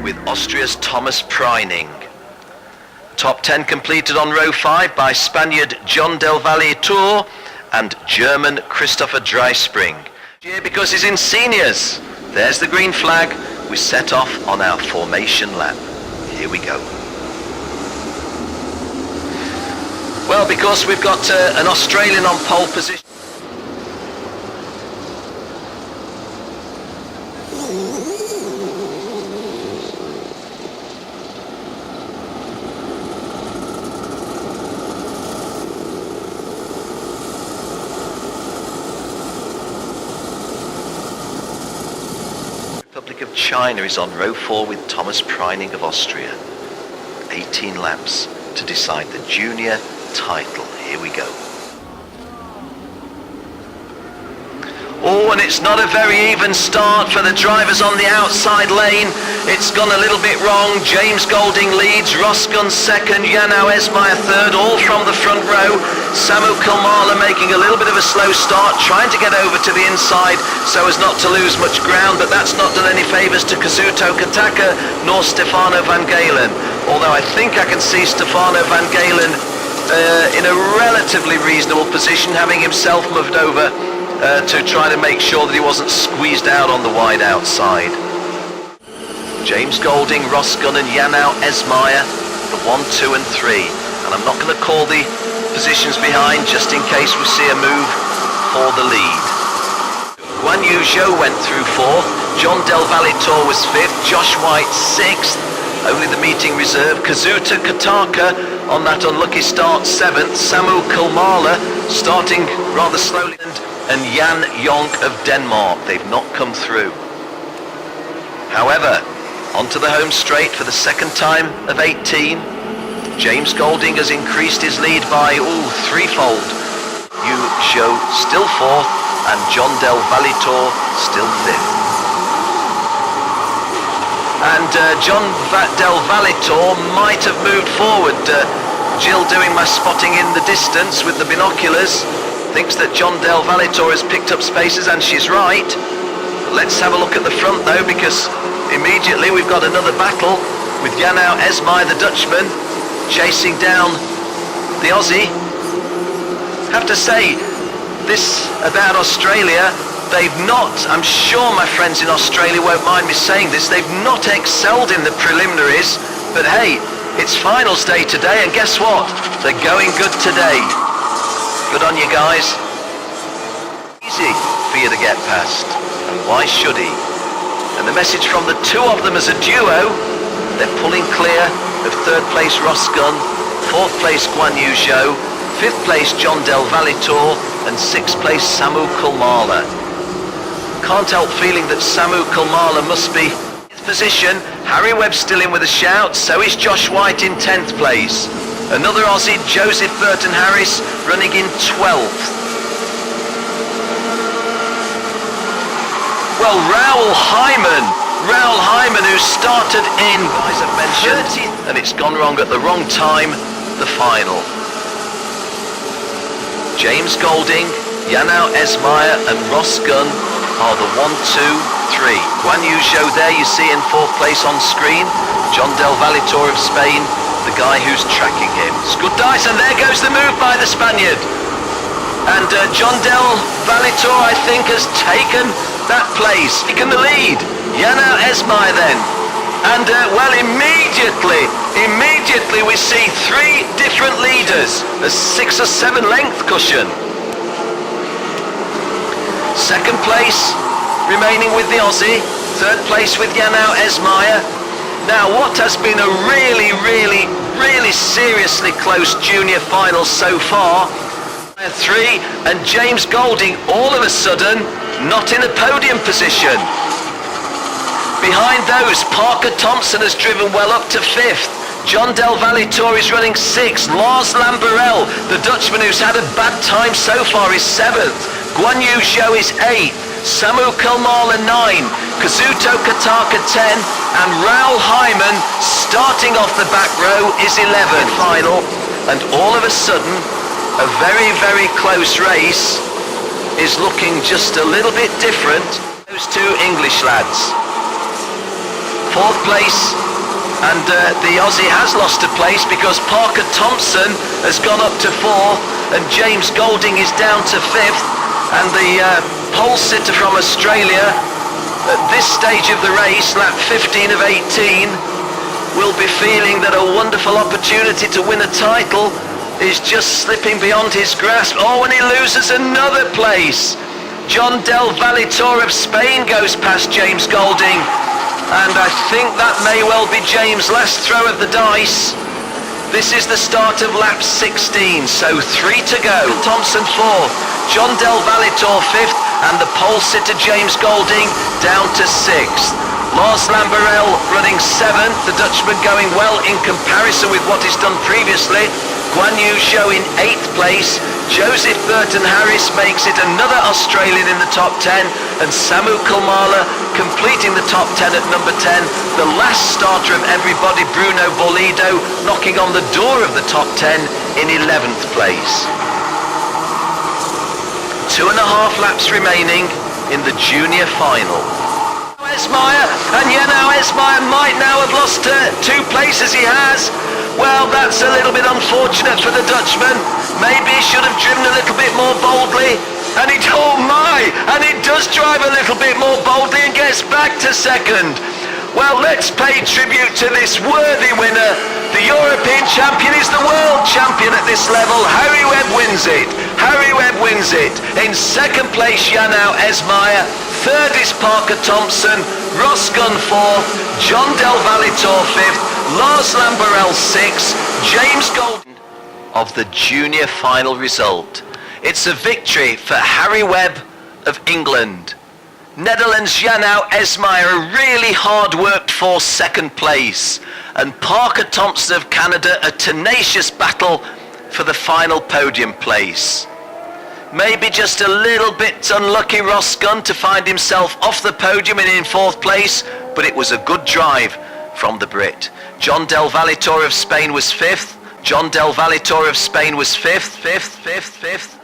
with Austria's Thomas Preining. Top 10 completed on row 5 by Spaniard Jon del Valle-Iturriaga and German Christopher Dreispring. Yeah, because he's in seniors. There's the green flag. We set off on our formation lap. Here we go. Well, because we've got an Australian on pole position. Republic of China is on row 4 with Thomas Preining of Austria. 18 laps to decide the junior title. Here we go. Oh, and it's not a very even start for the drivers on the outside lane. It's gone a little bit wrong. James Golding leads, Rosgun second, Janau Esmeyer third, all from the front row. Samu Kulmala making a little bit of a slow start, trying to get over to the inside so as not to lose much ground, but that's not done any favours to Kazuto Kataka nor Stefano Van Galen. Although I think I can see Stefano Van Galen in a relatively reasonable position, having himself moved over to try to make sure that he wasn't squeezed out on the wide outside. James Golding, Rosgun and Janau Esmeyer, the 1, 2 and 3. And I'm not going to call the positions behind just in case we see a move for the lead. Guan Yu Zhou went through 4th, Jon del Valle-Iturriaga was 5th, Josh White 6th, only the meeting reserve, Kazuta Kataka on that unlucky start 7th, Samu Kulmala starting rather slowly, and Jan Jonk of Denmark. They've not come through. However, onto the home straight for the second time of 18. James Golding has increased his lead by threefold. Yu Zhou still 4th and Jon del Valle-Iturriaga still 5th. And Jon del Valle-Iturriaga might have moved forward. Jill, doing my spotting in the distance with the binoculars, thinks that Jon del Valle-Iturriaga has picked up spaces, and she's right. Let's have a look at the front though, because immediately we've got another battle with Janau Esmeyer, the Dutchman, chasing down the Aussie. Have to say this about Australia, they've not, I'm sure my friends in Australia won't mind me saying this, they've not excelled in the preliminaries, but hey, it's finals day today, and guess what? They're going good today. Good on you guys. Easy for you to get past, and why should he? And the message from the two of them as a duo, they're pulling clear of 3rd place Rosgun, 4th place Guan Yu Zhou, 5th place Jon del Valle-Iturriaga and 6th place Samu Kulmala. Can't help feeling that Samu Kulmala must be in position. Harry Webb's still in with a shout, so is Josh White in 10th place. Another Aussie, Joseph Burton Harris, running in 12th. Well, Raoul Hyman, who started in, as I've mentioned, and it's gone wrong at the wrong time, the final. James Golding, Janau Esmeyer and Rosgun are the 1, 2, 3. Guan Yu Zhou there you see in 4th place on screen. Jon del Valle-Iturriaga of Spain, the guy who's tracking him. It's good dice, and there goes the move by the Spaniard. And Jon del Valle-Iturriaga, I think, has taken that place, taken the lead. Janau Esmeyer then. And well, immediately we see 3 different leaders. A 6 or 7 length cushion. 2nd place remaining with the Aussie. 3rd place with Janau Esmeyer. Now, what has been a really seriously close junior final so far. 3 and James Golding all of a sudden not in a podium position. Behind those, Parker Thompson has driven well up to 5th. Jon del Valle-Iturriaga is running 6th. Lars Lamberel, the Dutchman who's had a bad time so far, is 7th. Guan Yu Zhou is 8th. Samu Kulmala 9, Kazuto Kataka 10, and Raoul Hyman, starting off the back row, is 11th. Final, and all of a sudden, a very close race is looking just a little bit different. Those two English lads. fourth place. And the Aussie has lost a place because Parker Thompson has gone up to 4th and James Golding is down to 5th. And the pole sitter from Australia at this stage of the race, lap 15 of 18, will be feeling that a wonderful opportunity to win a title is just slipping beyond his grasp. Oh, and he loses another place. Jon del Valle-Iturriaga of Spain goes past James Golding. And I think that may well be James' last throw of the dice. This is the start of lap 16, so 3 to go. Thompson 4th, Jon del Valle-Iturriaga 5th, and the pole sitter James Golding down to 6th. Lars Lamberel running 7th, the Dutchman going well in comparison with what he's done previously. Guan Yu Zhou in 8th place. Joseph Burton Harris makes it another Australian in the top 10, and Samu Kulmala completing the top 10 at number 10. The last starter of everybody, Bruno Bolido, knocking on the door of the top 10 in 11th place. 2.5 laps remaining in the junior final. Esmeyer, and now Esmeyer might now have lost 2 places. He has. Well, that's a little bit unfortunate for the Dutchman. Maybe he should have driven a little bit more boldly. And he, oh my, and he does drive a little bit more boldly and gets back to 2nd. Well, let's pay tribute to this worthy winner. The European champion is the world champion at this level. Harry Webb wins it. Harry Webb wins it. In 2nd place, Janau Esmeyer. 3rd is Parker Thompson. Ross Gunn 4th. Jon del Valle-Iturriaga 5th. Lars Lamberel 6th. James Golding of the junior final result. It's a victory for Harry Webb of England. Netherlands Janau Esmeyer, a really hard worked for 2nd place. And Parker Thompson of Canada, a tenacious battle for the final podium place. Maybe just a little bit unlucky Ross Gunn to find himself off the podium and in 4th place, but it was a good drive from the Brit. Jon del Valle-Iturriaga of Spain was 5th. Jon del Valle-Iturriaga of Spain was 5th.